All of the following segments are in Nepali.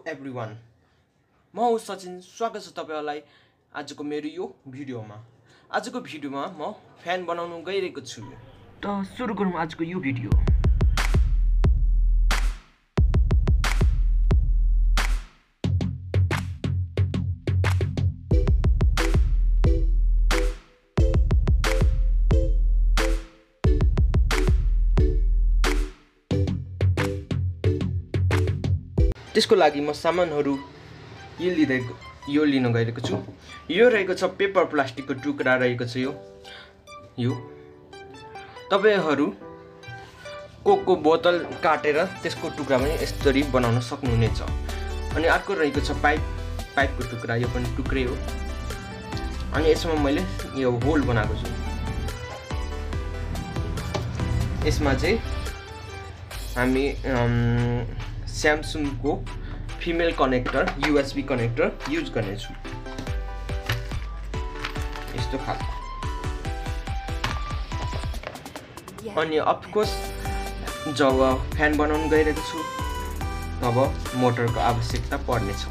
एभ्रिवान म हो सचिन स्वागत छ तपाईहरुलाई आजको मेरो यो भिडियोमा। आजको भिडियोमा म फ्यान बनाउन गइरहेको छु। त सुरु गरौँ आजको यो भिडियो। त्यसको लागि म सामानहरु यो लिन गइरहेको छु। यो रहेको छ पेपर प्लास्टिकको टुक्रा रहेको छ यो तपाईहरु कोकको बोतल काटेर त्यसको टुक्रा पनि यसरी बनाउन सक्नुहुनेछ। अनि अर्को रहेको छ पाइपको टुक्रा, यो पनि टुक्रै हो। अनि यसमा मैले यो होल बनाएको छु। यसमा चाहिँ हामी स्यामसङ को female connector USB connector use गर्ने छु। यस्तो खालको। अनि अफ कोर्स जब फ्यान बनाउन गइरहेको छु तब मोटरको आवश्यकता पर्ने छ।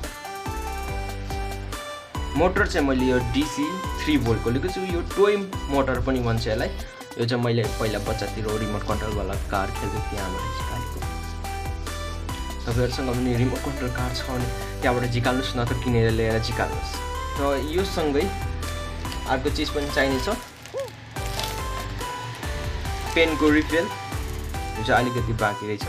मोटर चाहिँ मैले यो DC 3 भोल्टको लिएको छु। यो टोय मोटर पनि भन्छ यसलाई। यो चाहिँ मैले पहिला बच्चातिर रिमोट कन्ट्रोल वाला कार खेल्दै थिएँ आमाले सिकाएको। तपाईहरुसँग पनि रिमोट कन्ट्रोल कार छ भने त्यहाँबाट झिकाल्नुस् न त किनेर ल्याएर झिकाल्नुस्। त यो सँगै अर्को चीज पनि चाहिन्छ। पेनको रिफिल जो चाहिँ अलिकति बाँकी रहेछ,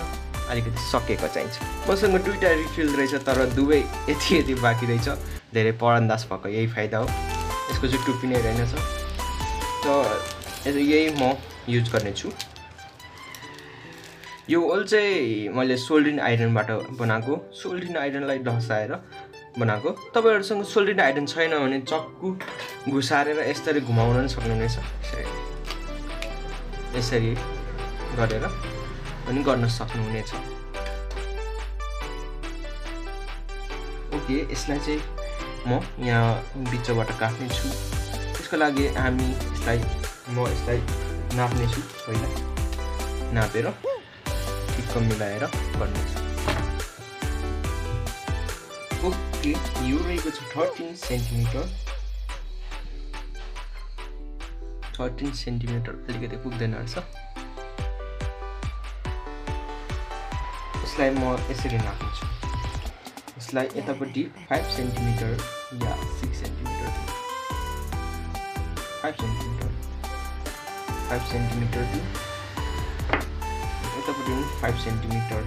अलिकति सकेको चाहिन्छ। मसँग दुईटा रिफिल रहेछ तर दुवै यति बाँकी रहेछ। धेरै परन्दाज भएको यही फाइदा हो। यसको चाहिँ टुप्पी नै रहेनछ। त यही म युज गर्ने छु। यो होल चाहिँ मैले सोल्डरिङ आइरनबाट बनाएको। सोल्डरिङ आइरनलाई ढसाएर बनाएको। तपाईहरुसँग सोल्डरिङ आइरन छैन भने चक्कु घुसारेर यसरी घुमाउन पनि सक्नुहुनेछ। यसरी गरेर पनि गर्न सक्नुहुनेछ। ओके, यसलाई चाहिँ म यहाँ बिचबाट काट्ने छु। त्यसको लागि म यसलाई नाप्ने छु। पहिला नापेर ठिक्क मिलाएर गर्नेछु। ओके, यो रहेको छ 13 सेन्टिमिटर। 13 सेन्टिमिटर अलिकति पुग्दैन रहेछ। यसलाई म यसरी नाप्छु। यसलाई यतापट्टि 5 सेन्टिमिटर या 6 सेन्टिमिटर 5 सेन्टिमिटर 5 सेन्टिमिटर यतापट्टि 5 सेन्टिमिटर।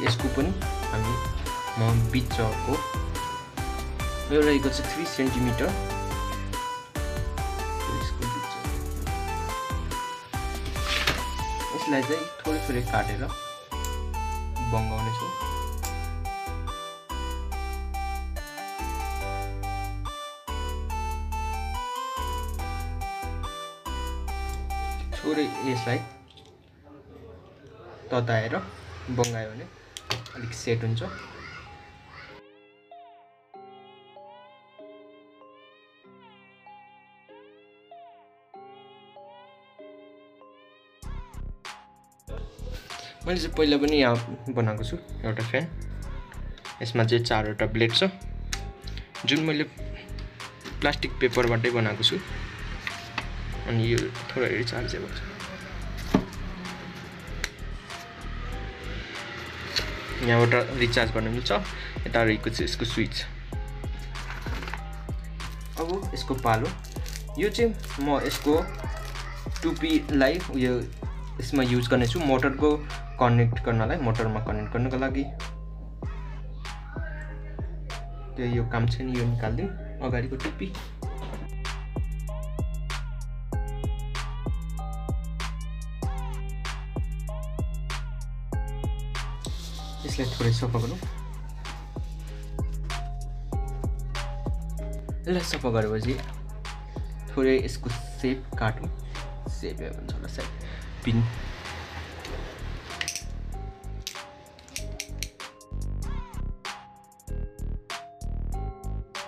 यसको पनि म बिचको यो रहेको छ 3 सेन्टिमिटर। यसलाई चाहिँ थोरै काटेर बङ्गाउने छु। थोरै यसलाई तताएर बङ्गायो भने अलिक सेट हुन्छ। मैले चाहिँ पहिला पनि यहाँ बनाएको छु एउटा फ्यान। यसमा चाहिँ 4वटा ब्लेड छ जुन मैले प्लास्टिक पेपरबाटै बनाएको छु। अनि यो थोरै रिचार्जेबल छ। यहाँबाट रिचार्ज गर्न मिल्छ। यता रहेको चाहिँ यसको स्विच। अब यसको पालो। यो चाहिँ म यसको टुप्पीलाई यसमा युज गर्ने छु मोटरमा कनेक्ट गर्नको लागि। त्यो यो काम छैन, यो निकाल्दिउँ अगाडिको टुप्पी। यसलाई थोरै सफा गरौँ। यसलाई सफा गरेपछि थोरै यसको सेप काटौँ। सेप भन्छ होला सायद पिन।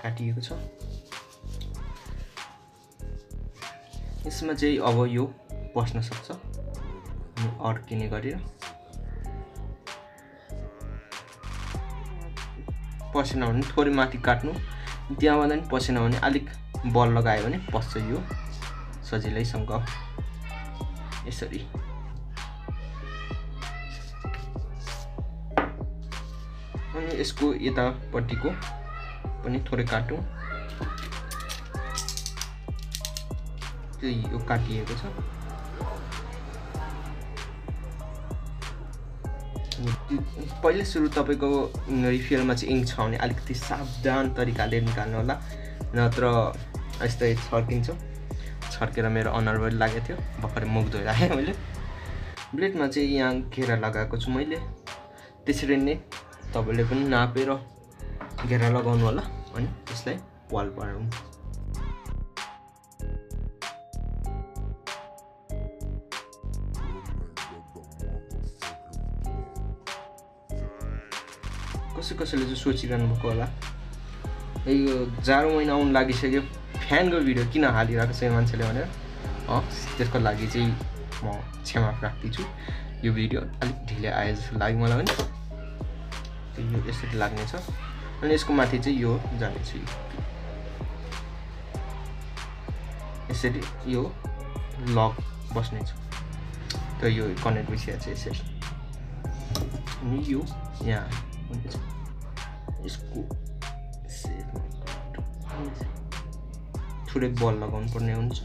काटिएको छ। यसमा चाहिँ अब यो पस्न सक्छ अनि अड्किने गरेर पसेन भने थोरै माथि काट्नु, त्यहाँबाट पनि पसेन भने अलिक बल लगायो भने पस्छ यो सजिलैसँग यसरी। अनि यसको यतापट्टिको पनि थोरै काटौँ, त्यो यो काटिएको छ। पहिले सुरु तपाईको रिफिलमा चाहिँ इङ्क छ भने अलिकति सावधान तरिकाले निकाल्नु होला, नत्र यस्तै छर्किन्छ। छर्केर मेरो अनुहार पनि लागेको थियो, भर्खरै मुख धोइराखेँ मैले। ब्लेडमा चाहिँ यहाँ घेरा लगाएको छु मैले, त्यसरी नै तपाईँले पनि नापेर घेरा लगाउनु होला अनि त्यसलाई वाल पारौँ। कसैले चाहिँ सोचिरहनु भएको होला यो जाडो महिना आउनु लागिसक्यो, फ्यानको भिडियो किन हालिरहेको छ यो मान्छेले भनेर। त्यसको लागि चाहिँ म क्षमा प्रार्थी छु। यो भिडियो अलिक ढिलै आयो जस्तो लाग्यो मलाई पनि। यो यसरी लाग्नेछ अनि यसको माथि चाहिँ यो जानेछ, यसरी यो लक बस्नेछ। त यो कनेक्ट भइसकेको छ यसरी। अनि यो यहाँ यसको थोरै बल लगाउनु पर्ने हुन्छ।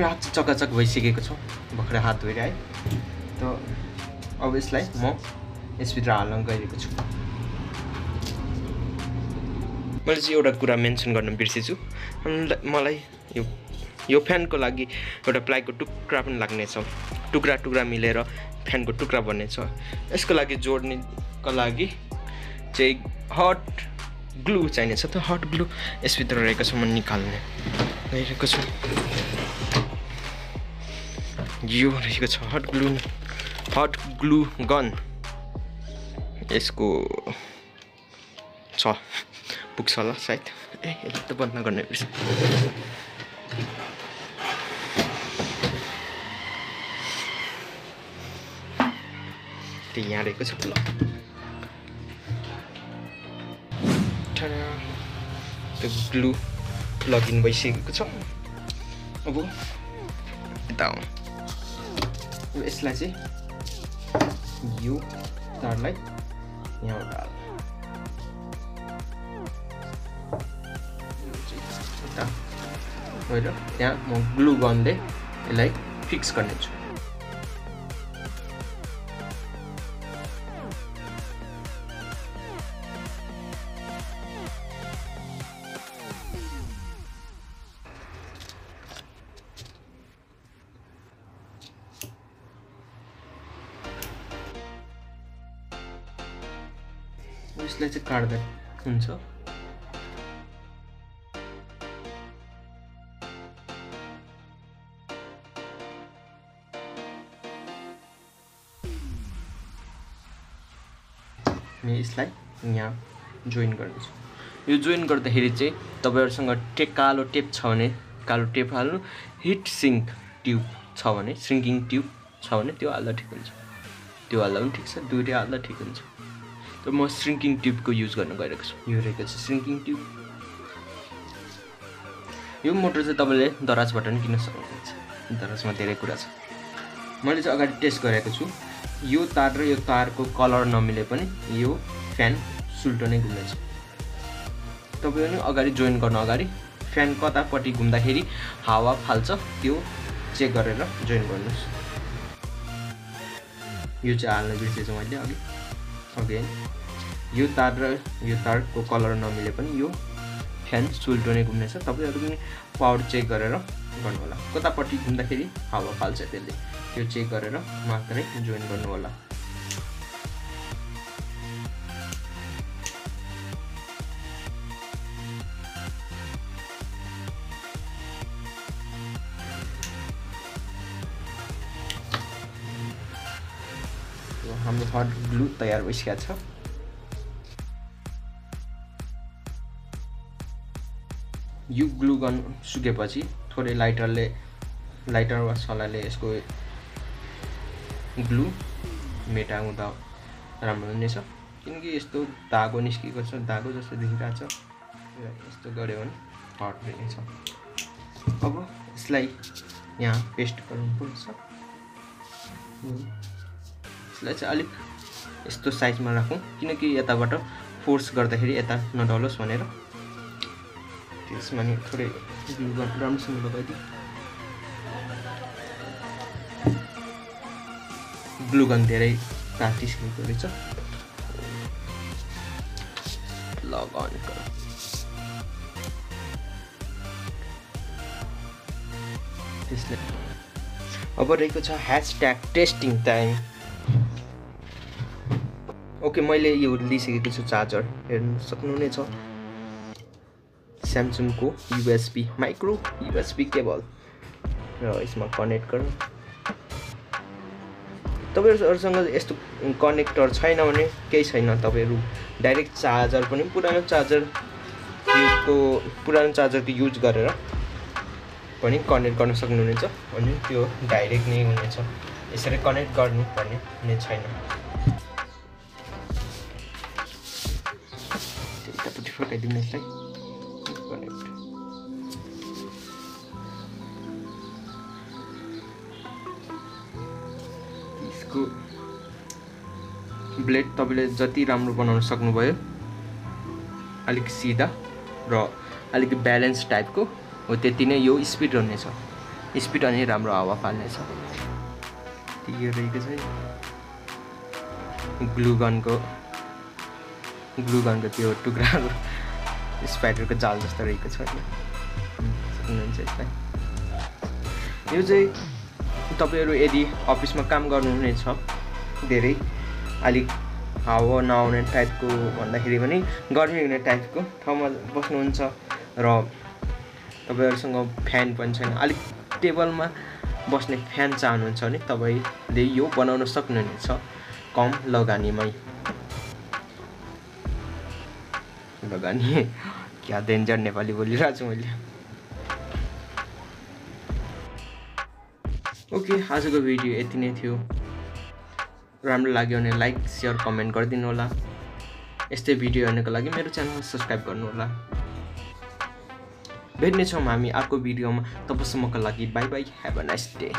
हात चकाचक भइसकेको छ, भर्खरै हात धोएर आएँ। त अब यसलाई म यसभित्र हाल्न गइरहेको छु। मैले चाहिँ एउटा कुरा मेन्सन गर्न बिर्सेछु, मलाई यो फ्यानको लागि एउटा प्लाईको टुक्रा पनि लाग्नेछ। टुक्रा मिलेर फ्यानको टुक्रा बन्नेछ। यसको लागि जोड्नेको लागि चाहिँ हट ग्लु चाहिनेछ। त हट ग्लु यसभित्र रहेको छ, म निकाल्ने गइरहेको छु। यो रहेको छ हट ग्लु गन। यसको छ पुग्छ होला सायद। यसलाई त बन्द गर्ने बिर्सेँ। यहाँ रहेको छ ल। त्यो ग्लु लगइन भइसकेको छ। अब यता आउँ, यसलाई चाहिँ यो तारलाई यहाँबाट हाल। होइन त्यहाँ म ग्लु गनले यसलाई फिक्स गर्नेछु। यसलाई चाहिँ काट्दा हुन्छ। यसलाई यहाँ जोइन गर्नेछु। यो जोइन गर्दाखेरि चाहिँ तपाईहरुसँग कालो टेप छ भने कालो टेप हाल्नु, हिट सिङ्क ट्युब छ भने श्रिङ्किङ ट्युब छ भने त्यो हाल्दा ठिक हुन्छ। त्यो हाल्दा पनि ठिक छ, दुईटै हाल्दा ठिक हुन्छ। त म श्रिङ्किङ ट्युबको युज गर्न गइरहेको छु। यो रहेको छ श्रिङ्किङ ट्युब। यो मोटर चाहिँ तपाईले दराजबाट पनि किन्न सक्नुहुन्छ। दराजमा धेरै कुरा छ। मैले चाहिँ अगाडि टेस्ट गरेको छु। यो तार र यो तारको कलर नमिले पनि यो फ्यान सुल्टो नै घुम्नेछ। तपाईले पनि अगाडि जोइन गर्न अगाडि फ्यान कतापट्टि घुम्दाखेरि हावा फाल्छ त्यो चेक गरेर जोइन गर्नुस्। यो चाहिँ हाल्न बिर्सेछु मैले अघि। यो तार र यो तारको कलर नमिले पनि यो फ्यान सुल्टो नै घुम्नेछ। तपाईहरु पनि पावर चेक गरेर गर्नु होला। कतापट्टि घुम्दाखेरि हावा फाल्छ त्यसले, त्यो चेक गरेर मात्रै जोइन गर्नु होला। हाम्रो हट ग्लु तयार भइसकेको छ। यो ग्लु गन सुकेपछि थोरै लाइटर वा सलाले यसको ग्लु मेटाउँदा राम्रो हुनेछ, किनकि यस्तो धागो निस्केको छ, धागो जस्तो देखिरहेछ। यस्तो गऱ्यो भने हट्नेछ। अब यसलाई यहाँ पेस्ट गर्नुपर्छ। यसलाई चाहिँ अलिक यस्तो साइजमा राखौँ, किनकि यताबाट फोर्स गर्दाखेरि यता नडलोस् भनेर। त्यसमा नि थोरै ग्लु गन राम्रोसँग लगाइदिउँ। ग्लु गन धेरै प्र्याक्टिस गरेको रहेछ। त्यसले अब रहेको छ #टेस्टिङ टाइम। ओके, मैले यो लिइसकेको छु चार्जर, हेर्न सक्नुहुनेछ। स्यामसङको माइक्रो USB केबल र यसमा कनेक्ट गर्नु। तपाईहरुसँग यस्तो कनेक्टर छैन भने केही छैन, तपाईहरु डाइरेक्ट चार्जर पनि पुरानो चार्जरको युज गरेर पनि कनेक्ट गर्न सक्नुहुनेछ। अनि त्यो डाइरेक्ट नै हुनेछ, यसरी कनेक्ट गर्नुपर्ने हुने छैन। त्यतापट्टि फर्काइदिनु यसलाई। कनेक्ट यसको ब्लेड तपाईले जति राम्रो बनाउन सक्नुभयो, अलिक सिधा र अलिक ब्यालेन्स टाइपको हो, त्यति नै यो स्पिड हुनेछ। स्पिड अनि राम्रो हावा फाल्नेछ। यो रहेको छ ग्लु गनको त्यो टुक्राहरू स्पाइडरको जाल जस्तो रहेको छ। सक्नुहुन्छ यसलाई। यो चाहिँ तपाईहरु यदि अफिसमा काम गर्नुहुनेछ, धेरै अलिक हावा नआउने टाइपको भन्दाखेरि पनि गर्मी हुने टाइपको ठाउँमा बस्नुहुन्छ र तपाईहरुसँग फ्यान पनि छैन, अलिक टेबलमा बस्ने फ्यान चाहनुहुन्छ भने तपाईले यो बनाउन सक्नुहुनेछ कम लगानीमै। लगानी क्या डेन्जर नेपाली बोलिरहेको छु मैले। ओके, आजको भिडियो यति नै थियो। राम्रो लाग्यो भने लाइक, शेयर, कमेन्ट गरिदिनु होला। यस्तै भिडियो हेर्नको लागि मेरो च्यानल सब्स्क्राइब गर्नु होला। भेट्नेछौँ हामी अर्को भिडियोमा। तबसम्मको लागि by by, have a nice day.